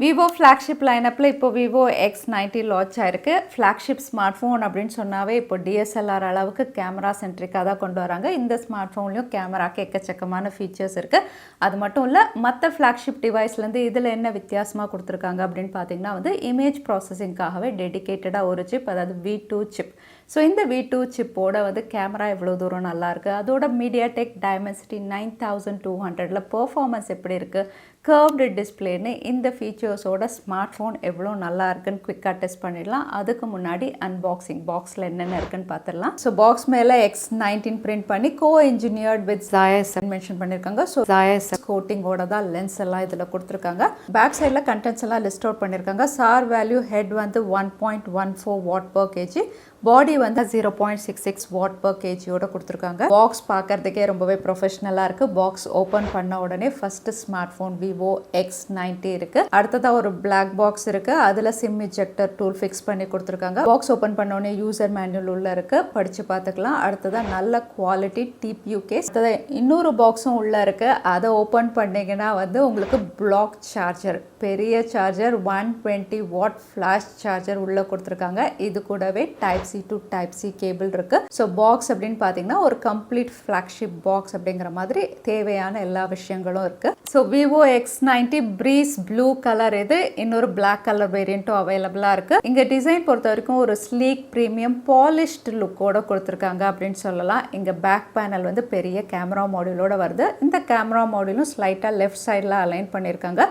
Vivo flagship lineup இப்போ Vivo X90 launch ஆயிருக்கு. flagship smartphone அப்படின்னு சொன்னாவே இப்போ DSLR அளவுக்கு கேமரா சென்ட்ரிக்காக தான் கொண்டு வராங்க. இந்த ஸ்மார்ட் ஃபோன்லையும் கேமராக்கு எக்கச்சக்கமான ஃபீச்சர்ஸ் இருக்குது. அது மட்டும் இல்லை, மற்ற ஃப்ளாக்ஷிப் டிவைஸ்லேருந்து இதில் என்ன வித்தியாசமாக கொடுத்துருக்காங்க அப்படின்னு பார்த்தீங்கன்னா இமேஜ் ப்ராசஸிங்காகவே டெடிக்கேட்டடாக ஒரு சிப், அதாவது V2 சிப். ஸோ இந்த V2 சிப்போட கேமரா எவ்வளோ தூரம் நல்லாயிருக்கு, அதோட MediaTek Dimensity 9200ல் பெர்ஃபார்மன்ஸ் எப்படி இருக்குது, கர்வ்டு டிஸ்பிளேன்னு இந்த ஃபீச்சர்ஸோட ஸ்மார்ட் ஃபோன் எவ்வளோ நல்லா இருக்குன்னு குவிக்காக டெஸ்ட் பண்ணிடலாம். அதுக்கு முன்னாடி அன்பாக்சிங் பாக்ஸில் என்னென்ன இருக்குன்னு பார்த்துடலாம். ஸோ பாக்ஸ் மேலே X19 பிரிண்ட் பண்ணி co-engineered with Zeiss மென்ஷன் பண்ணியிருக்காங்க. ஸோ Zeiss கோட்டிங்கோட தான் லென்ஸ் எல்லாம் இதில் கொடுத்துருக்காங்க. பேக் சைடில் கண்டென்ட்ஸ் எல்லாம் லிஸ்ட் அவுட் பண்ணியிருக்காங்க. SAR value head 1.14 watt per KG, body 0.66 watt per கேஜியோட கொடுத்துருக்காங்க. பாக்ஸ் பார்க்கறதுக்கே ரொம்பவே ப்ரொஃபஷனலாக இருக்குது. பாக்ஸ் ஓப்பன் பண்ண உடனே first smart phone Vivo X90 இருக்குது. அடுத்ததாக ஒரு பிளாக் பாக்ஸ் இருக்குது. அதில் சிம் இஜெக்டர் டூல் ஃபிக்ஸ் பண்ணி கொடுத்துருக்காங்க. பாக்ஸ் ஓப்பன் பண்ண உடனே யூசர் மேனுவல் உள்ள இருக்குது, படித்து பார்த்துக்கலாம். அடுத்ததாக நல்ல குவாலிட்டி TPU கேஸ். அடுத்ததாக இன்னொரு பாக்ஸும் உள்ளே இருக்குது. அதை ஓப்பன் பண்ணிங்கன்னா உங்களுக்கு பிளாக் சார்ஜர், பெரிய சார்ஜர் 120 வாட் ஃப்ளாஷ் சார்ஜர் உள்ளே கொடுத்துருக்காங்க. இது கூடவே type C to type C cable இருக்கு. ஸோ பாக்ஸ் அப்படின்னு பார்த்தீங்கன்னா ஒரு கம்ப்ளீட் ஃப்ளாக்ஷிப் பாக்ஸ் அப்படிங்கிற மாதிரி தேவையான எல்லா விஷயங்களும் இருக்கு. So Vivo X90 Breeze blue colour இது, இன்னொரு பிளாக் கலர் வேரியண்ட்டும் அவைலபிளாக இருக்கு. இங்கே டிசைன் பொறுத்த வரைக்கும் ஒரு ஸ்லீக் ப்ரீமியம் பாலிஷ்டு லுக்கோட கொடுத்துருக்காங்க அப்படின்னு சொல்லலாம். இங்கே பேக் பேனல் பெரிய கேமரா மாடியூலோட வருது. இந்த கேமரா மாடியூலும் ஸ்லைட்டாக லெஃப்ட் சைடில் அலைன் பண்ணியிருக்காங்க.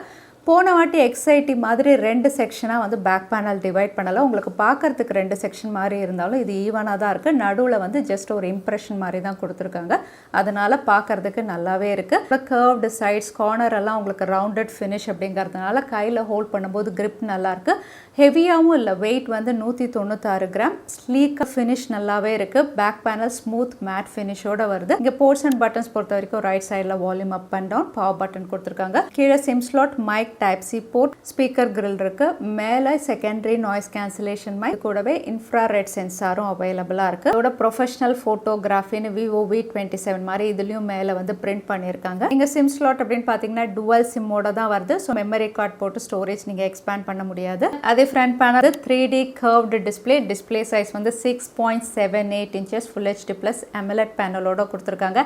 போன வாட்டி X80 மாதிரி ரெண்டு செக்ஷனாக பேக் பேனல் டிவைட் பண்ணலாம். உங்களுக்கு பார்க்கறதுக்கு ரெண்டு செக்ஷன் மாதிரி இருந்தாலும் இது ஈவனாக தான் இருக்குது. நடுவில் ஜஸ்ட் ஒரு இம்ப்ரெஷன் மாதிரி தான் கொடுத்துருக்காங்க. அதனால் பார்க்கறதுக்கு நல்லாவே இருக்குது. கர்வ்டு சைட்ஸ், கார்னர் எல்லாம் உங்களுக்கு ரவுண்டட் ஃபினிஷ் அப்படிங்கிறதுனால கையில் ஹோல்ட் பண்ணும்போது கிரிப் நல்லாயிருக்கு. ஹெவியாகவும் இல்லை, வெயிட் 196 கிராம். ஸ்லீக்காக ஃபினிஷ் நல்லாவே இருக்குது. பேக் பேனல் ஸ்மூத் மேட் ஃபினிஷோட வருது. இங்கே போர்ட்ஸ் அண்ட் பட்டன்ஸ் பொறுத்த வரைக்கும் ரைட் சைடில் volume up and down, power button கொடுத்துருக்காங்க. கீழே SIM slot, mic, type C port, speaker grill இருக்கு. மேலே செகண்டரி நாய்ஸ் கேன்சலேஷன் மைக், கூடவே இன்ஃப்ராரெட் சென்சாரும் அவைலபிளாக இருக்கு. இதோட ப்ரொஃபஷனல் ஃபோட்டோகிராஃபின்னு Vivo V27 மாதிரி இதுலயும் மேலே பிரிண்ட் பண்ணியிருக்காங்க. இங்கே சிம் ஸ்லாட் அப்படின்னு பார்த்தீங்கன்னா டுவல் சிம்மோட தான் வருது. ஸோ மெமரி கார்டு போட்டு ஸ்டோரேஜ் நீங்கள் எக்ஸ்பேண்ட் பண்ண முடியாது. அதே front panel 3D curved display size 6.78 inches full HD plus AMOLED பேனலோட கொடுத்துருக்காங்க.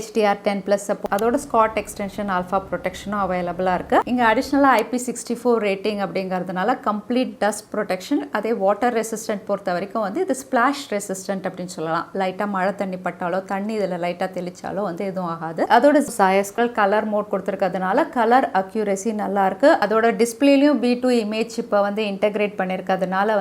HDR10+ சப்போர்ட், அதோட ஸ்காட் எக்ஸ்டென்ஷன் ஆல்ஃபா ப்ரொடெக்ஷனும் அவைலபிளாக இருக்கு. இங்கே அடிஷ்னலாக IP64 ரேட்டிங் அப்படிங்கிறதுனால கம்ப்ளீட் டஸ்ட் ப்ரொடெக்ஷன். அதே வாட்டர் ரெசிஸ்டன்ட் பொறுத்த வரைக்கும் இது ஸ்பிளாஷ் ரெசிஸ்டன்ட் அப்படின்னு சொல்லலாம். லைட்டாக மழை தண்ணி பட்டாலோ, தண்ணி இதில் லைட்டாக தெளிச்சாலோ எதுவும் ஆகாது. அதோட Zeiss கலர் மோட் கொடுத்துருக்கிறதுனால கலர் அக்யூரேசி நல்லா இருக்கு. அதோட டிஸ்பிளேலையும் V2 இமேஜ் சிப்பை இன்டெகிரேட் பண்ணியிருக்கிறதுனால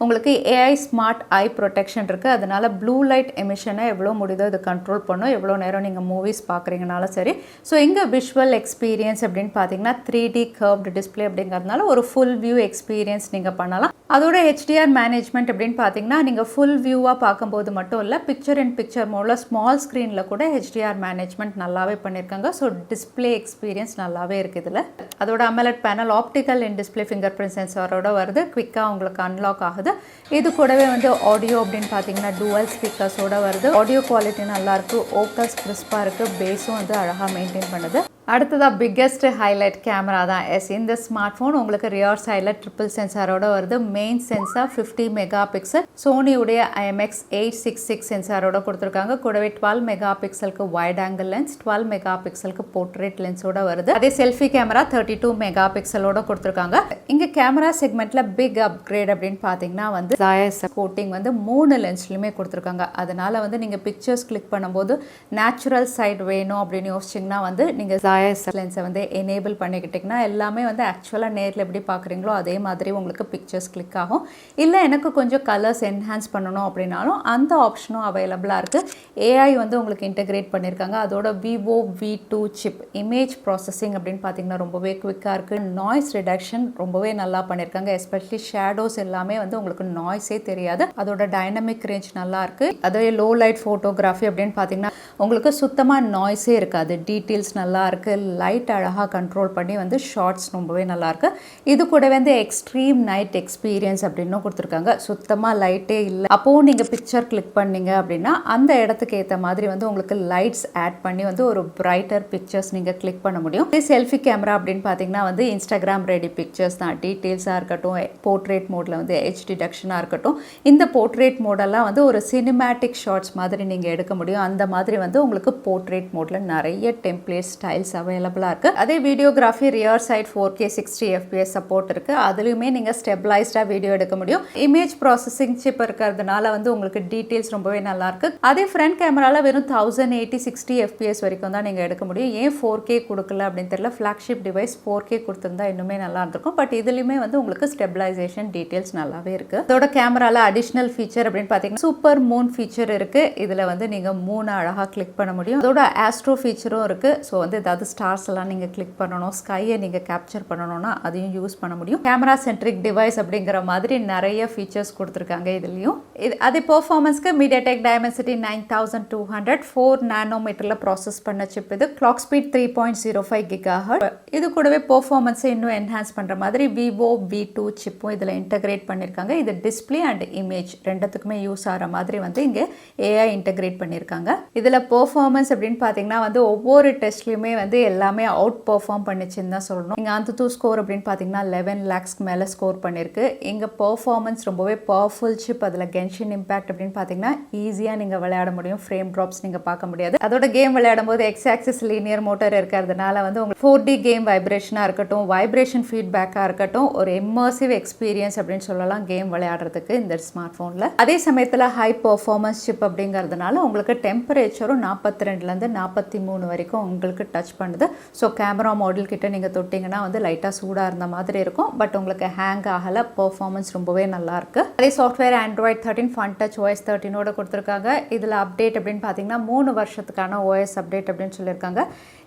உங்களுக்கு AI ஸ்மார்ட் ஐ ப்ரொடெக்ஷன் இருக்கு. அதனால ப்ளூ லைட் எமிஷனை எவ்வளோ முடியுதோ இது கண்ட்ரோல் பண்ணும். எவ்வளோ நேரம் நீங்கள் மூவிஸ் பார்க்குறீங்கனாலும் சரி. ஸோ இங்கே விஷுவல் எக்ஸ்பீரியன்ஸ் அப்படின்னு பார்த்தீங்கன்னா 3D கர்வ்டு டிஸ்பிளே அப்படிங்கிறதுனால ஒரு ஃபுல் வியூ எக்ஸ்பீரியன்ஸ் நீங்கள் பண்ணலாம். அதோட HDR மேனேஜ்மெண்ட் அப்படின்னு பார்த்தீங்கன்னா நீங்கள் ஃபுல் வியூவாக பார்க்கும்போது மட்டும் இல்லை, பிக்சர் இன் பிக்சர் மோடில் ஸ்மால் ஸ்க்ரீனில் கூட HDR மேனேஜ்மெண்ட் நல்லாவே பண்ணியிருக்காங்க. ஸோ டிஸ்பிளே எக்ஸ்பீரியன்ஸ் நல்லாவே இருக்குது இதில். அதோட AMOLED panel optical in display fingerprint சென்சாரோட வருது. குவிக்காக உங்களுக்கு அன்லாக் ஆகுது. இது கூடவே ஆடியோ அப்படின்னு பார்த்தீங்கன்னா டுவல் ஸ்பீக்கர்ஸோட வருது. ஆடியோ குவாலிட்டி நல்லாயிருக்கு, ஓக்கஸ் கிறிஸ்பாக இருக்குது, பேஸும் அழகாக மெயின்டைன் பண்ணுது. அடுத்ததாக பிக்கெஸ்ட் ஹைலைட் கேமரா தான். இந்த ஸ்மார்ட் ஃபோன் உங்களுக்கு ரியர் சைடில் ட்ரிபிள் சென்சாரோட வருது. மெயின் சென்சார் 50 மெகா பிக்சல், சோனியுடைய IMX866 சென்சாரோட கொடுத்துருக்காங்க. கூடவே 12 மெகா பிக்சலுக்கு வைட் ஆங்கிள் லென்ஸ், 12 மெகா பிக்சலுக்கு போர்ட்ரேட் லென்ஸோட வருது. அதே செல்ஃபி கேமரா 32 மெகா பிக்சலோட கொடுத்துருக்காங்க. இங்கே கேமரா செக்மெண்ட்ல பிக் அப்கிரேட் அப்படின்னு பார்த்தீங்கன்னா Zeiss கோட்டிங் 3 லென்ஸ்லையுமே கொடுத்துருக்காங்க. அதனால நீங்கள் பிக்சர்ஸ் கிளிக் பண்ணும்போது நேச்சுரல் சைட் வேணும் அப்படின்னு யோசிச்சிங்கன்னா நீங்கள் Zeiss லென்ஸை எனேபிள் பண்ணிக்கிட்டிங்கன்னா எல்லாமே ஆக்சுவலாக நேரில் எப்படி பார்க்குறீங்களோ அதே மாதிரி உங்களுக்கு பிக்சர்ஸ் கிளிக் ஆகும். இல்லை எனக்கு கொஞ்சம் கலர்ஸ் என்ஹான்ஸ் பண்ணணும் அப்படின்னாலும் அந்த ஆப்ஷனும் அவைலபிளாக இருக்குது. AI உங்களுக்கு இன்டெகிரேட் பண்ணியிருக்காங்க. அதோட Vivo V2 chip image processing அப்படின்னு பார்த்தீங்கன்னா ரொம்பவே குவிக்காக இருக்குது. நாய்ஸ் ரிடக்ஷன் ரொம்பவே நல்லா பண்ணியிருக்காங்க. எஸ்பெஷலி ஷேடோஸ் எல்லாமே உங்களுக்கு நாய்ஸே தெரியாது. அதோட டைனமிக் ரேஞ்ச் நல்லா இருக்குது. அதே லோ லைட் ஃபோட்டோகிராஃபி அப்படின்னு பார்த்தீங்கன்னா உங்களுக்கு சுத்தமாக நாய்ஸே இருக்காது. டீட்டெயில்ஸ் நல்லா இருக்குது. உங்களுக்கு லைட் அழகாக கண்ட்ரோல் பண்ணி வந்து ஷார்ட்ஸ் ரொம்பவே நல்லாயிருக்கு. இது கூட வந்து எக்ஸ்ட்ரீம் நைட் எக்ஸ்பீரியன்ஸ் அப்படின்னு கொடுத்துருக்காங்க. சுத்தமாக லைட்டே இல்லை, அப்போவும் நீங்கள் பிக்சர் கிளிக் பண்ணீங்க அப்படின்னா அந்த இடத்துக்கு ஏற்ற மாதிரி வந்து உங்களுக்கு லைட்ஸ் ஆட் பண்ணி வந்து ஒரு பிரைட்டர் பிக்சர்ஸ் நீங்கள் கிளிக் பண்ண முடியும். இதே செல்ஃபி கேமரா அப்படின்னு பார்த்தீங்கன்னா வந்து இன்ஸ்டாகிராம் ரெடி பிக்சர்ஸ் தான், டீட்டெயில்ஸாக இருக்கட்டும், போர்ட்ரேட் மோடில் வந்து எட்ஜ் டிடக்ஷனாக இருக்கட்டும், இந்த போர்ட்ரேட் மோடெல்லாம் வந்து ஒரு சினிமேட்டிக் ஷார்ட்ஸ் மாதிரி நீங்கள் எடுக்க முடியும். அந்த மாதிரி வந்து உங்களுக்கு போர்ட்ரேட் மோடில் நிறைய டெம்ப்ளேட் ஸ்டைல்ஸ் அவைலபிளாக இருக்குது. அதே videography rear side 4K 60 FPS support இருக்குது. அதுலேயுமே நீங்கள் ஸ்டெபிளைஸ்டாக வீடியோ எடுக்க முடியும். இமேஜ் ப்ராசஸிங் சிப் இருக்கிறதுனால வந்து உங்களுக்கு டீட்டெயில்ஸ் ரொம்பவே நல்லாயிருக்கு. அதே ஃப்ரண்ட் கேமராவில் வெறும் 1080 60 FPS வரைக்கும் தான் நீங்கள் எடுக்க முடியும். ஏன் 4K கொடுக்கல அப்படின்னு தெரியல. ஃப்ளாக்ஷிப் டிவைஸ் 4K கொடுத்துருந்தா இன்னுமே நல்லா இருந்திருக்கும். பட் இதுலையுமே வந்து உங்களுக்கு ஸ்டெபிளைசேஷன் டீட்டெயில்ஸ் நல்லாவே இருக்குது. இதோட கேமராவில் அடிஷ்னல் ஃபீச்சர் அப்படின்னு பார்த்தீங்கன்னா சூப்பர் மூன் ஃபீச்சர் இருக்குது. இதில் வந்து நீங்கள் மூணு அழகாக கிளிக் பண்ண முடியும். அதோட ஆஸ்ட்ரோ ஃபீச்சரும் இருக்குது. ஸோ வந்து ஏதாவது ஸ்டார்ஸ் எல்லாம் நீங்கள் கிளிக் பண்ணணும், ஸ்கையை நீங்கள் கேப்சர் பண்ணணும்னா அதையும் யூஸ் பண்ண முடியும். கேமரா சென்ட்ரிக் டிவைஸ் அப்படிங்கிற மாதிரி நிறைய ஃபீச்சர்ஸ் கொடுத்துருக்காங்க இதுலேயும். அதே பெர்ஃபார்மன்ஸ்க்கு மீடியாடெக் டைமென்சிட்டி 9200 4 நானோமீட்டரில் ப்ராசஸ் பண்ண சிப். இது கிளாக் ஸ்பீட் 3.05 GHz. இது கூடவே பெர்ஃபார்மன்ஸை இன்னும் என்ஹான்ஸ் பண்ணுற மாதிரி விவோ V2 சிப்பும் இதில் இன்டகிரேட் பண்ணியிருக்காங்க. இது டிஸ்பிளே அண்ட் இமேஜ் ரெண்டுத்துக்குமே யூஸ் ஆகிற மாதிரி வந்து இங்கே AI இன்டகிரேட் பண்ணியிருக்காங்க. இதில் பெர்ஃபார்மன்ஸ் அப்படின்னு பார்த்தீங்கன்னா வந்து ஒவ்வொரு டெஸ்ட்லையுமே வந்து எல்லாமே அவுட் பெர்ஃபார்ம் பண்ணிச்சுன்னு தான் சொல்லணும். இங்கே அந்த ஸ்கோர் அப்படின்னு பார்த்தீங்கன்னா 11 lakhஸ்க்கு மேலே ஸ்கோர் பண்ணியிருக்கு. இங்கே பெர்ஃபார்மன்ஸ் ரொம்பவே பவர்ஃபுல் சிப். அதில் கென்ஷன் இம்பாக்ட் அப்படின்னு பார்த்தீங்கன்னா ஈஸியாக நீங்கள் விளையாட முடியும். ஃப்ரேம் ட்ராப்ஸ் நீங்கள் பார்க்க முடியாது. அதோட கேம் விளையாடும் போது எக்ஸ் ஆக்சிஸ் லீனியர் மோட்டர் இருக்கிறதுனால வந்து உங்களுக்கு 4D கேம் வைப்ரேஷனாக இருக்கட்டும், வைப்ரேஷன் ஃபீட்பேக்காக இருக்கட்டும், ஒரு இம்மர்சிவ் எக்ஸ்பீரியன்ஸ் அப்படின்னு சொல்லலாம் கேம் விளையாடுறதுக்கு இந்த ஸ்மார்ட் ஃபோனில். அதே சமயத்தில் ஹை பெர்ஃபார்மன்ஸ் சிப் அப்படிங்கிறதுனால உங்களுக்கு டெம்பரேச்சரும் 42லேருந்து 43 வரைக்கும் உங்களுக்கு டச் பண்ணுது. ஸோ கேமரா மாடல் கிட்ட நீங்கள் தொட்டிங்கன்னா வந்து லைட்டாக சூடாக இருந்த மாதிரி இருக்கும். பட் உங்களுக்கு ஹேங் ஆகலை. பெர்ஃபார்மன்ஸ் ரொம்பவே நல்லாயிருக்கு. அதே software Android 13 Fun Touch OS 13 கொடுத்துருக்காங்க. இதில் அப்டேட் அப்படின்னு பார்த்தீங்கன்னா 3 வருஷத்துக்கான OS அப்டேட் அப்படின்னு சொல்லியிருக்காங்க.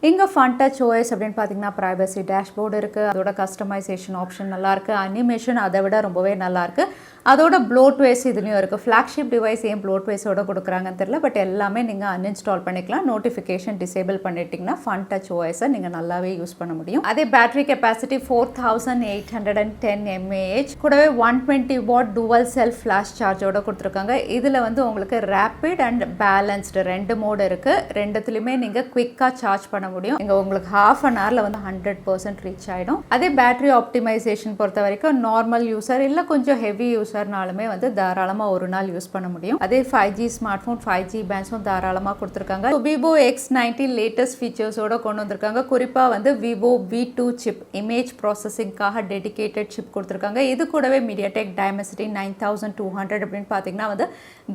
இங்கே Fun Touch OS அப்படின்னு பார்த்தீங்கன்னா ப்ரைவசி டேஷ்போர்டு இருக்குது. அதோட கஸ்டமைசேஷன் ஆப்ஷன் நல்லாயிருக்கு. அனிமேஷன் அதை விட ரொம்பவே நல்லாயிருக்கு. அதோட ப்ளோட்வேஸ் இதுலேயும் இருக்குது. ஃப்ளாக்ஷிப் டிவைஸ் ஏன் ப்ளோட்வேஸோட கொடுக்குறாங்கன்னு தெரியல. பட் எல்லாமே நீங்கள் அன்இன்ஸ்டால் பண்ணிக்கலாம். நோட்டிஃபிகேஷன் டிசேபிள் பண்ணிட்டீங்கன்னா Fun Touch OS-ஐ நீங்கள் நல்லாவே யூஸ் பண்ண முடியும். அதே பேட்டரி கெப்பாசிட்டி 4810 mAh கூடவே 120 watt dual self ஃப்ளாஷ் சார்ஜோட கொடுத்துருக்காங்க. இதில் வந்து உங்களுக்கு ரேப்பிட் அண்ட் பேலன்ஸ்டு 2 மோடு இருக்குது. ரெண்டுத்துலையுமே நீங்கள் குவிக்காக சார்ஜ் பண்ண முடியும். இங்கே உங்களுக்கு ½ an hour வந்து 100% ரீச் ஆகிடும். அதே பேட்டரி ஆப்டிமைசேஷன் பொறுத்த வரைக்கும் நார்மல் யூசர் இல்லை கொஞ்சம் ஹெவி யூசர்னாலுமே வந்து தாராளமாக ஒரு நாள் யூஸ் பண்ண முடியும். அதே 5G ஸ்மார்ட் ஃபோன் 5G பேண்ட்ஸும் தாராளமாக கொடுத்துருக்காங்க. Vivo X90 லேட்டஸ்ட் ஃபீச்சர்ஸோட கொண்டு வந்திருக்காங்க. குறிப்பாக வந்து Vivo V2 சிப் இமேஜ் ப்ராசஸிங்காக டெடிகேட்டட் சிப் கொடுத்துருக்காங்க. இது கூடவே மீடியாடெக் டைமென்சிட்டி 9200 அப்படின்னு பார்த்தீங்கன்னா வந்து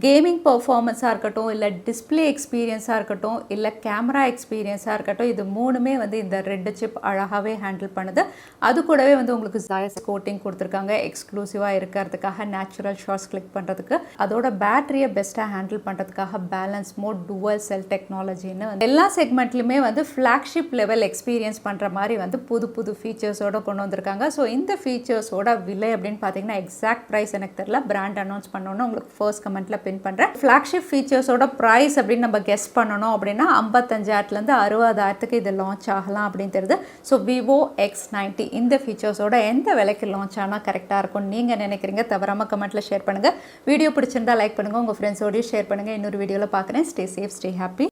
கேமிங் பர்ஃபார்மன்ஸாக இருக்கட்டும், இல்லை டிஸ்பிளே எக்ஸ்பீரியன்ஸாக இருக்கட்டும், இல்லை கேமரா எக்ஸ்பீரியன்ஸாக இருக்கட்டும், இது மூணுமே வந்து இந்த ரெட் சிப் அழகாகவே ஹேண்டில் பண்ணுது. அது கூடவே வந்து உங்களுக்கு ஜாயஸ் கோட்டிங் கொடுத்துருக்காங்க எக்ஸ்க்ளூசிவாக இருக்கிறதுக்காக, நேச்சுரல் ஷார்ட்ஸ் கிளிக் பண்ணுறதுக்கு. அதோட பேட்டரியை பெஸ்ட்டாக ஹேண்டில் பண்ணுறதுக்காக பேலன்ஸ் மோட், டுவல் செல் டெக்னாலஜின்னு எல்லா செக்மெண்ட்லையுமே வந்து ஃப்ளாக்ஷிப் லெவல் எக்ஸ்பீரியன்ஸ் பண்ணுற மாதிரி வந்து புது ஃபீச்சர்ஸோட கொண்டு வந்திருக்காங்க. ஸோ இந்த ஃபீச்சர்ஸோட விலை அப்படின்னு பார்த்தீங்கன்னா எக்ஸாக்ட் ப்ரைஸ் எனக்கு தெரியல. பிராண்ட் அனௌன்ஸ் பண்ணணும்னு உங்களுக்கு ஃபர்ஸ்ட் கமெண்ட்டில் பின் பண்ணுறேன். ஃப்ளாக்ஷிப் ஃபீச்சர்ஸோட ப்ரைஸ் அப்படின்னு நம்ம கெஸ் பண்ணணும் அப்படின்னா 55,000லேருந்து 60,000க்கு இது லான்ச் ஆகலாம் அப்படின்னு தெரியுது. ஸோ Vivo X90 இந்த ஃபீச்சர்ஸோட எந்த விலைக்கு லான்ச் ஆனால் கரெக்டாக இருக்கும்னு நீங்கள் நினைக்கிறீங்க? தவறாமல் கமெண்ட்டில் ஷேர் பண்ணுங்கள். வீடியோ பிடிச்சிருந்தா லைக் பண்ணுங்கள். உங்கள் ஃப்ரெண்ட்ஸோடையும் ஷேர் பண்ணுங்கள். இன்னொரு வீடியோவில் பார்க்குறேன். Stay safe, stay happy.